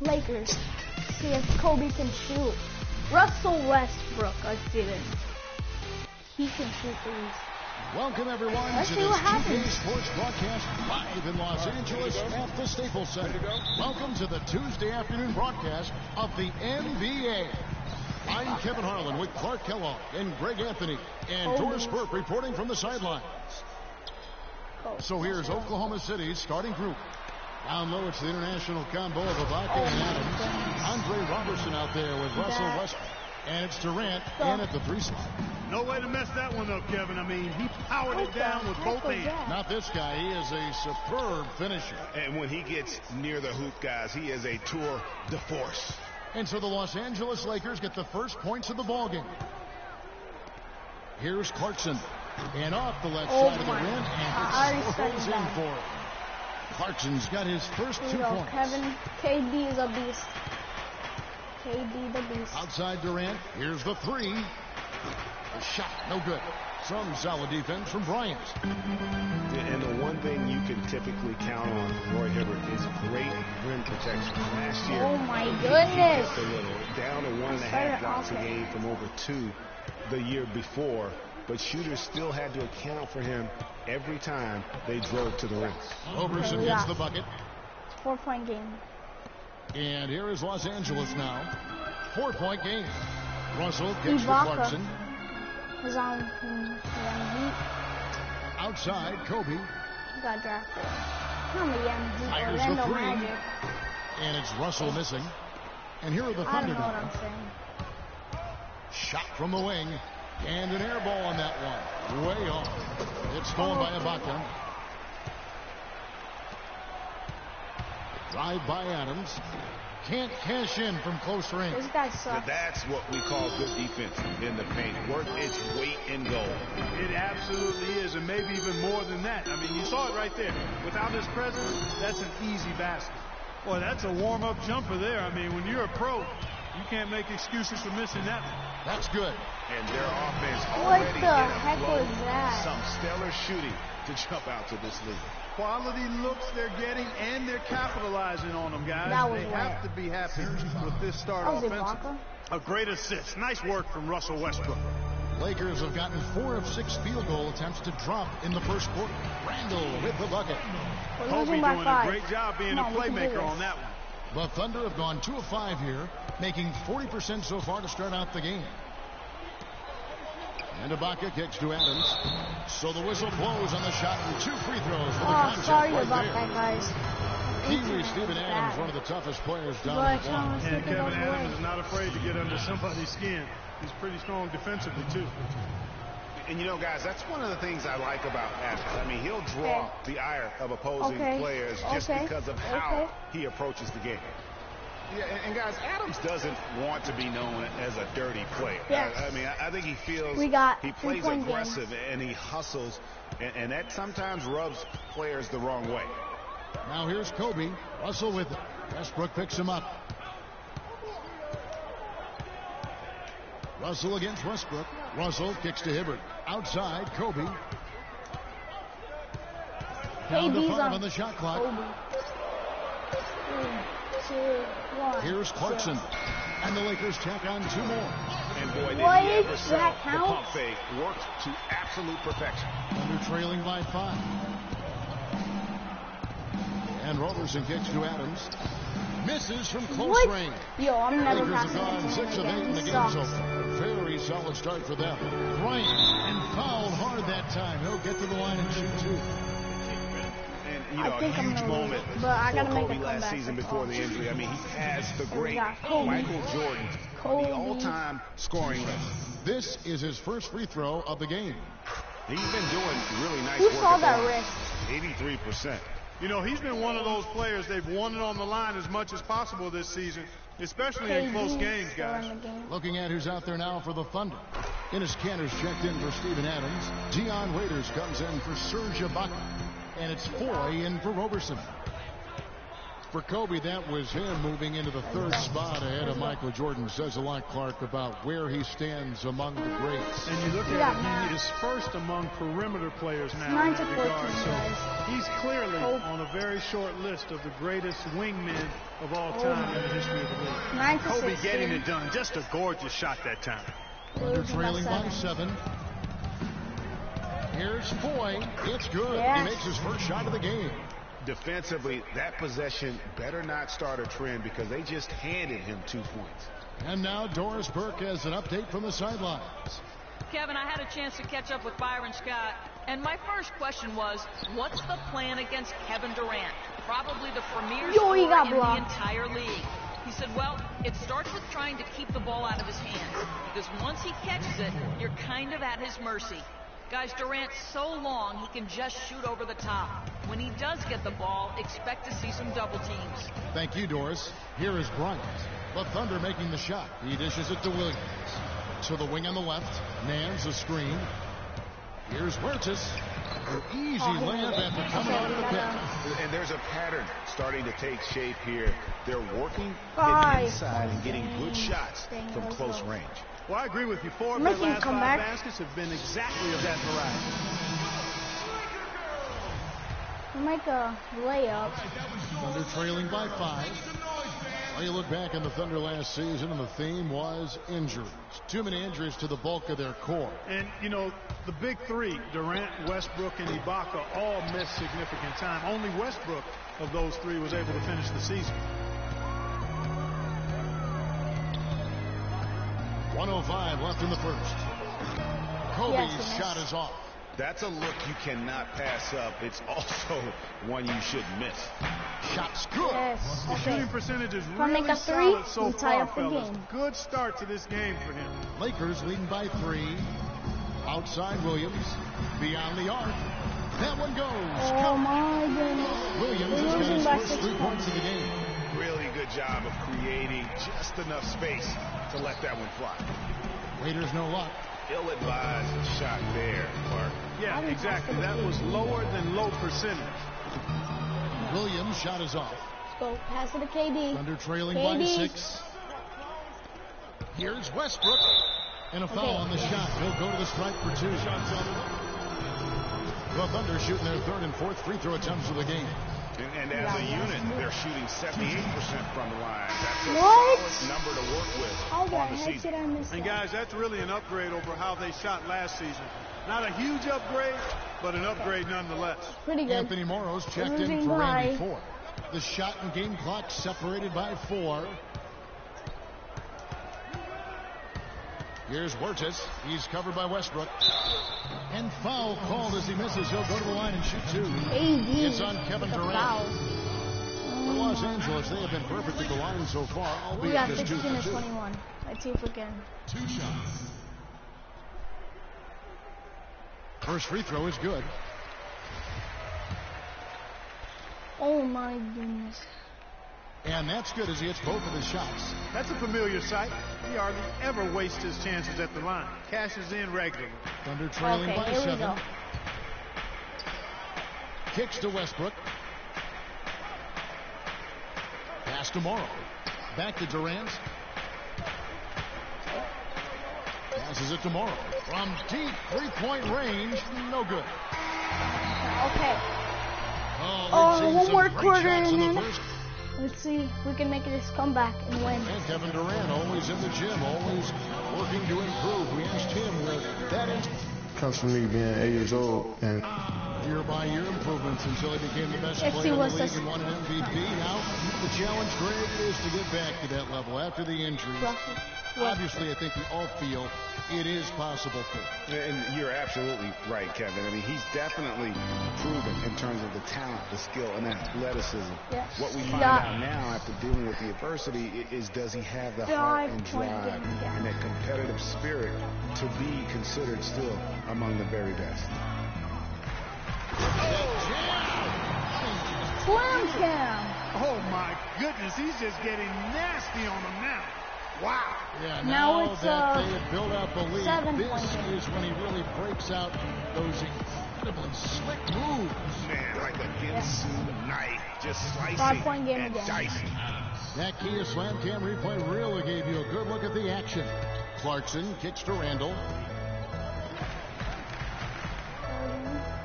Lakers. See if Kobe can shoot. Russell Westbrook, let's see this. He can shoot these. Welcome everyone to this 2K Sports broadcast live in Los Angeles at the Staples Center. Welcome to the Tuesday afternoon broadcast of the NBA. I'm Kevin Harlan with Clark Kellogg and Greg Anthony and Doris Burke reporting from the sidelines. So here's Oklahoma City's starting group. Down low, it's the international combo of Ibaka and Adams. Andre Robertson out there with Russell Westbrook. And it's Durant in at the 3 spot. No way to mess that one up, Kevin. I mean, he powered it down with both hands. Not this guy. He is a superb finisher. And when he gets near the hoop, guys, he is a tour de force. And so the Los Angeles Lakers get the first points of the ballgame. Here's Clarkson. And off the left side of the rim. And it goes in for it. Clarkson's got his first 2 points. Kevin, KD is a beast. KD the beast. Outside Durant. Here's the 3. The shot, no good. Some solid defense from Bryant. And the one thing you can typically count on Roy Hibbert is great rim protection. Last year, oh my goodness, down to 1.5 blocks a game from over 2 the year before. But shooters still had to account for him every time they drove to the rim. Roberson gets the bucket. 4-point game. And here is Los Angeles now. 4-point game. Russell gets for Clarkson. Is on outside, Kobe. He got drafted. Fires the 3. And it's Russell missing. And here are the Thunder. I don't know what I'm saying. Shot from the wing. And an air ball on that one. Way off. It's stolen by Ibaka. Drive by Adams. Can't cash in from close range. This guy sucks. That's what we call good defense in the paint. Work its weight in goal. It absolutely is, and maybe even more than that. I mean, you saw it right there. Without his presence, that's an easy basket. Boy, that's a warm-up jumper there. I mean, when you're a pro, you can't make excuses for missing that one. That's good. And their offense what already the heck was that? Some stellar shooting to jump out to this league. Quality looks they're getting, and they're capitalizing on them, guys. They have to be happy with this start offensively. A great assist. Nice work from Russell Westbrook. Lakers have gotten 4 of 6 field goal attempts to drop in the first quarter. Randall with the bucket. Kobe doing a great job being a playmaker on that one. The Thunder have gone 2 of 5 here, making 40% so far to start out the game. And Ibaka kicks to Adams. So the whistle blows on the shot and 2 free throws for the contact sorry right about there. that, guys. Kiwi Steven Adams, one of the toughest players down the block. And Kevin Adams is not afraid to get under somebody's skin. He's pretty strong defensively, too. And, you know, guys, that's one of the things I like about Adams. I mean, he'll draw the ire of opposing players just because of how he approaches the game. Yeah, and guys, Adams doesn't want to be known as a dirty player. Yes. I mean, I think he feels he plays aggressive and he hustles, and that sometimes rubs players the wrong way. Now here's Kobe. Russell with it. Westbrook picks him up. Russell against Westbrook. Russell kicks to Hibbert. Outside, Kobe. Down to 5 on the shot clock. 3, 2, 1. Here's Clarkson. And the Lakers tack on 2 more. And boy, did he ever sell the pump fake. Worked to absolute perfection. Thunder trailing by 5. And Roberson kicks to Adams. Misses from close range. Yo, I'm never Lakers have gone 6 of 8 in the game so far. Very solid start for them. Bryant, and fouled hard that time. He'll get to the line and shoot 2. And, you know, a huge moment for Kobe last season before the injury. I mean, he passed the great Michael Jordan on the all-time scoring list. This is his first free throw of the game. He's been doing really nice work. Who saw that wrist? 83%. You know, he's been one of those players, they've won it on the line as much as possible this season, especially in close games, guys. Looking at who's out there now for the Thunder. Enes Kanter's checked in for Steven Adams. Dion Waiters comes in for Serge Ibaka. And it's Foy in for Roberson. For Kobe, that was him moving into the third spot ahead of Michael Jordan. Says a lot, Clark, about where he stands among the greats. And you look at it, he is first among perimeter players now in that regard. So he's clearly on a very short list of the greatest wingmen of all time in the history of the league. Kobe getting it done. Just a gorgeous shot that time. Thunder trailing by 7. Here's Foy. It's good. He makes his first shot of the game. Defensively, that possession better not start a trend because they just handed him 2 points. And now Doris Burke has an update from the sidelines. Kevin, I had a chance to catch up with Byron Scott, and my first question was, what's the plan against Kevin Durant? Probably the premier scorer in the entire league. He said, well, it starts with trying to keep the ball out of his hands, because once he catches it, you're kind of at his mercy. Guys, Durant's so long, he can just shoot over the top. When he does get the ball, expect to see some double teams. Thank you, Doris. Here is Bryant. The Thunder making the shot. He dishes it to Williams. To the wing on the left. Nance a screen. Here's Huertas. An easy layup after coming out of the pit. And there's a pattern starting to take shape here. They're working inside and getting good shots from close range. Well, I agree with you. 4 of their last 5 baskets have been exactly of that variety. Make a layup. Thunder trailing by 5. Well, you look back on the Thunder last season, and the theme was injuries. Too many injuries to the bulk of their core. And, you know, the big 3, Durant, Westbrook, and Ibaka, all missed significant time. Only Westbrook of those 3 was able to finish the season. 1:05 left in the first. Kobe's shot is off. That's a look you cannot pass up. It's also one you shouldn't miss. Shot's good. The shooting percentage is really solid so far, fellas. Good start to this game for him. Lakers leading by 3. Outside Williams. Beyond the arc. That one goes. Oh my goodness. Williams has got his first 3 points of the game. Really good job of creating just enough space to let that one fly. Raiders no luck. Ill-advised shot there, Clark. Yeah, exactly. That was lower than low percentage. Williams' shot is off. Let's go. Pass it to KD. Thunder trailing by 6. Here's Westbrook. And a foul on the shot. He'll go to the stripe for 2. The Thunder shooting their 3rd and 4th free throw attempts of the game. And as a unit, they're shooting 78% from the line. That's a solid number to work with on the season. And guys, that's really an upgrade over how they shot last season. Not a huge upgrade, but an upgrade nonetheless. Pretty good. Anthony Morrow's checked in for Randy Ford. The shot and game clock separated by 4. Here's Huertas. He's covered by Westbrook. And foul called as he misses. He'll go to the line and shoot 2. It's on Kevin Durant. For Los Angeles, they have been perfect at the line so far. We got 16 to 21. Let's see if we can. 2 shots. First free throw is good. Oh my goodness. And that's good as he hits both of his shots. That's a familiar sight. He hardly ever wastes his chances at the line. Cashes in regularly. Thunder trailing by 7. Kicks to Westbrook. Pass to Morrow. Back to Durant. Passes it to Morrow. From deep 3-point range. No good. Okay. One more quarter and then let's see if we can make this comeback and win. And Kevin Durant always in the gym, always working to improve. We asked him where that is. Comes from me being 8 years old and year-by-year improvements until he became the best player in the league and won an MVP. Now the challenge, Greg, is to get back to that level after the injuries. Obviously, I think we all feel it is possible for him. And you're absolutely right, Kevin. I mean, he's definitely proven in terms of the talent, the skill, and athleticism. Yes. What we find out now after dealing with the adversity is, does he have the heart and drive and that competitive spirit to be considered still among the very best? Slam cam. Oh, my goodness. He's just getting nasty on him now. Wow. Yeah, now it's that they have built out the lead, 7 this points. is when he really breaks out those incredibly slick moves. Man, like a Ginsu knife. just slicing 5-point game and again. dicing. That Kia Slam Cam replay really gave you a good look at the action. Clarkson kicks to Randall.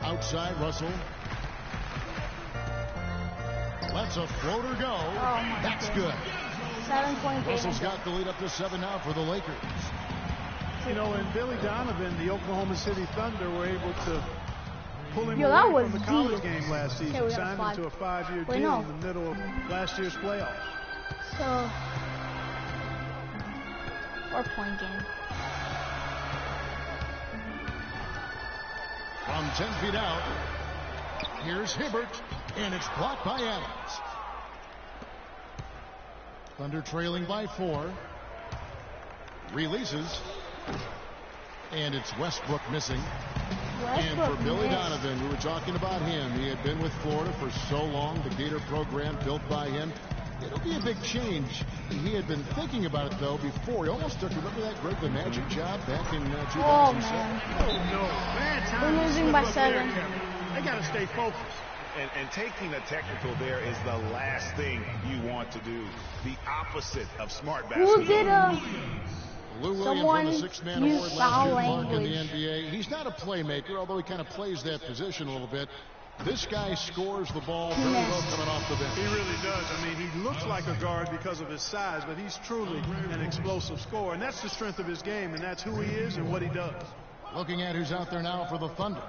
Outside, Russell. Lets a floater go. Oh That's good. 7-point game. Russell's got the lead up to 7 now for the Lakers. You know, and Billy Donovan, the Oklahoma City Thunder, were able to pull him Yo, that away was from the college deep. game last season. Okay, we got Signed him to a 5-year Wait, deal no. in the middle of last year's playoffs. So, 4-point game. From 10 feet out, here's Hibbert, and it's blocked by Adams. Thunder trailing by 4. Releases, and it's Westbrook missing. And for Billy Donovan, we were talking about him. He had been with Florida for so long, the Gator program built by him. It'll be a big change. He had been thinking about it, though, before. He almost took, remember that Greg the Magic job back in 2007? Oh, man. Oh, no. Bad time. We're losing by 7. They got to stay focused. And taking a technical there is the last thing you want to do. The opposite of smart basketball. Who did Lou Williams someone won the 6-man use award last foul year Mark, in the language? NBA. He's not a playmaker, although he kind of plays that position a little bit. This guy scores the ball very well coming off the bench. He really does. I mean, he looks like a guard because of his size, but he's truly an explosive scorer. And that's the strength of his game, and that's who he is and what he does. Looking at who's out there now for the Thunder.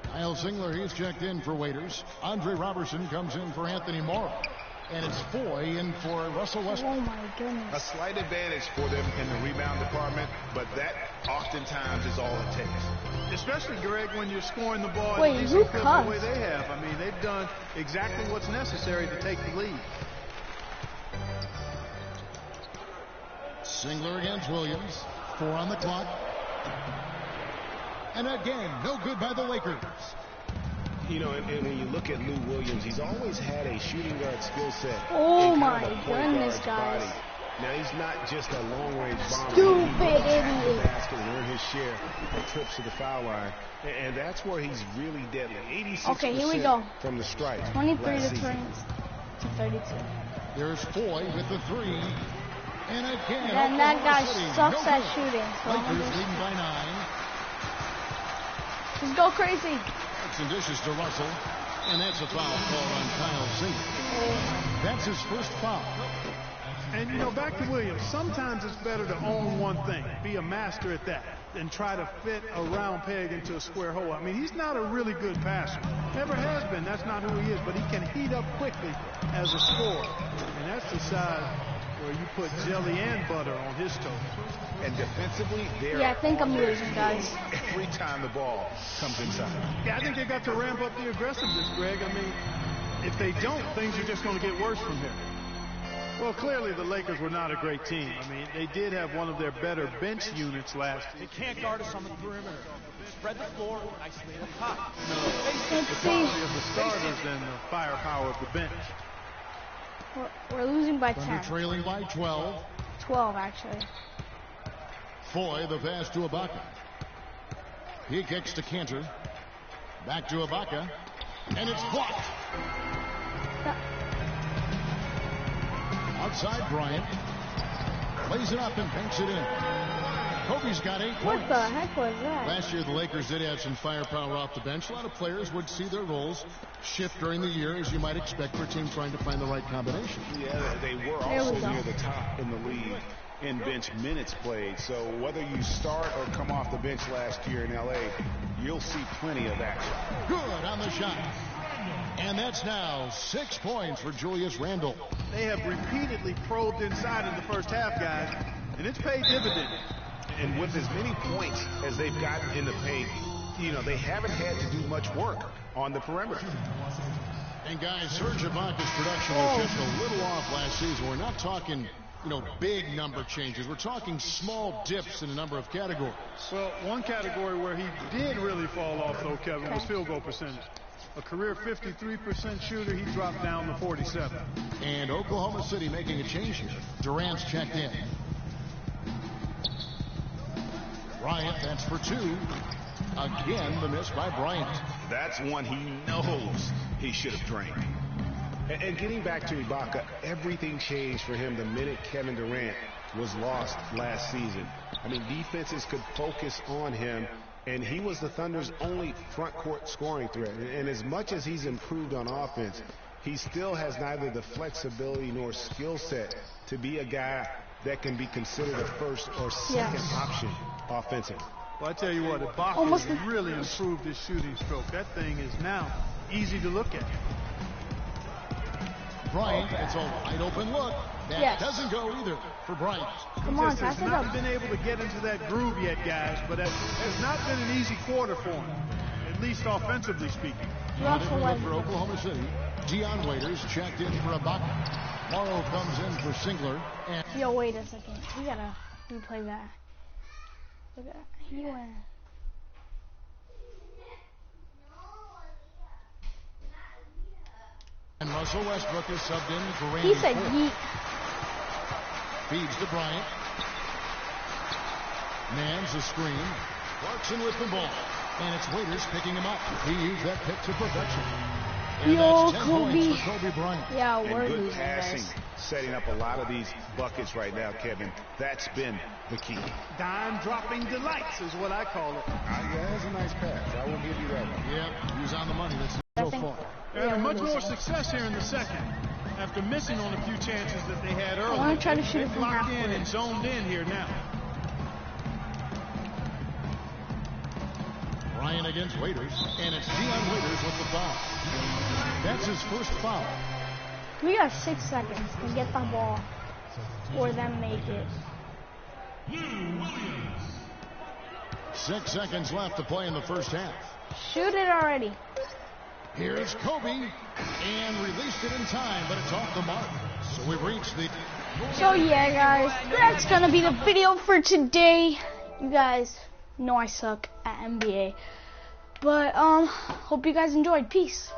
Kyle Singler, he's checked in for Waiters. Andre Robertson comes in for Anthony Morrow. And it's Foy in for Russell Westbrook. Oh, my goodness. A slight advantage for them in the rebound department, but that oftentimes is all it takes. Especially, Greg, when you're scoring the ball Wait, at a who decent clip cussed? the way they have. I mean, they've done exactly what's necessary to take the lead. Singler against Williams. 4 on the clock. And again, no good by the Lakers. You know, and when you look at Lou Williams, he's always had a shooting guard skill set. Oh, and my kind of a point goodness, guard's guys. body. Now, he's not just a long-range bomber. Stupid He will attack the idiot. basket and earn his share of trips to the foul line. And that's where he's really deadly. 86% Okay, here we go. from the stripe. 23 last to season. 32. There's Foy with the 3. And again, And that Oklahoma guy City, sucks no at good. shooting. So I'm Lakers just, leading by 9. just go crazy. Some dishes to Russell. And that's a foul called on Kyle Singler. That's his first foul. And, you know, back to Williams, sometimes it's better to own one thing, be a master at that, than try to fit a round peg into a square hole. I mean, he's not a really good passer. Never has been. That's not who he is. But he can heat up quickly as a scorer. And that's the side where you put jelly and butter on his toast. And defensively, they're Yeah, I think I'm on their losing, guys. heels every time the ball comes inside. Yeah, I think they got to ramp up the aggressiveness, Greg. I mean, if they don't, things are just going to get worse from here. Well, clearly the Lakers were not a great team. I mean, they did have one of their better bench units last year. They can't guard us on the perimeter. Spread the floor nicely at the top. Let's The see. quality of the starters and the firepower of the bench. We're losing by Thunder 10. trailing by 12. 12, actually. Foy, the pass to Ibaka. He kicks to Cantor. Back to Ibaka. And it's blocked. Outside Bryant. Lays it up and banks it in. Kobe's got 8 points. What the heck was that? Last year, the Lakers did have some firepower off the bench. A lot of players would see their roles shift during the year, as you might expect for a team trying to find the right combination. Yeah, they were There also we go. near the top in the league in bench minutes played. So whether you start or come off the bench last year in L.A., you'll see plenty of action. Good on the shot. And that's now 6 points for Julius Randle. They have repeatedly probed inside in the first half, guys, and it's paid dividends. And with as many points as they've gotten in the paint, you know, they haven't had to do much work on the perimeter. And guys, Serge Ibaka's production was just a little off last season. We're not talking, big number changes. We're talking small dips in a number of categories. Well, one category where he did really fall off, though, Kevin, was field goal percentage. A career 53% shooter, he dropped down to 47. And Oklahoma City making a change here. Durant's checked in. Bryant, that's for 2. Again, the miss by Bryant. That's one he knows he should have drained. And getting back to Ibaka, everything changed for him the minute Kevin Durant was lost last season. I mean, defenses could focus on him, and he was the Thunder's only front court scoring threat. And as much as he's improved on offense, he still has neither the flexibility nor skill set to be a guy that can be considered a first or second option offensively. Well, I tell you what, Ibaka has really improved his shooting stroke. That thing is now easy to look at. Bryant, it's a wide open look. That doesn't go either for Bryant. Come on, he just has not been able to get into that groove yet, guys, but it has not been an easy quarter for him, at least offensively speaking. For Oklahoma City, Dion Waiters checked in for Ibaka. Morrow comes in for Singler. And yo, wait a second. We gotta replay that. Look at that. He went. And Russell Westbrook is subbed in for Randy. He said yeet. Feeds to Bryant. Mans a screen. Clarkson with the ball. And it's Waiters picking him up. He used that pick to perfection. And yo, that's 10 points for Kobe Bryant. Yeah, we're good losing, passing, guys. setting up a lot of these buckets right now, Kevin. That's been the key. Dime-dropping delights is what I call it. Yeah, that's a nice pass. I will give you that one. Yeah, he was on the money. That's so far. And much more success here in the second. After missing on a few chances that they had earlier. I want to try to shoot it from locked half in and zoned in here now. Bryant against Waiters, and it's Dion Waiters with the foul. That's his first foul. We got 6 seconds to get the ball or them make it. 6 seconds left to play in the first half. Shoot it already. Here's Kobe, and released it in time, but it's off the mark. So we've reached the... So yeah, guys, that's gonna be the video for today. You guys know I suck at NBA, but hope you guys enjoyed. Peace.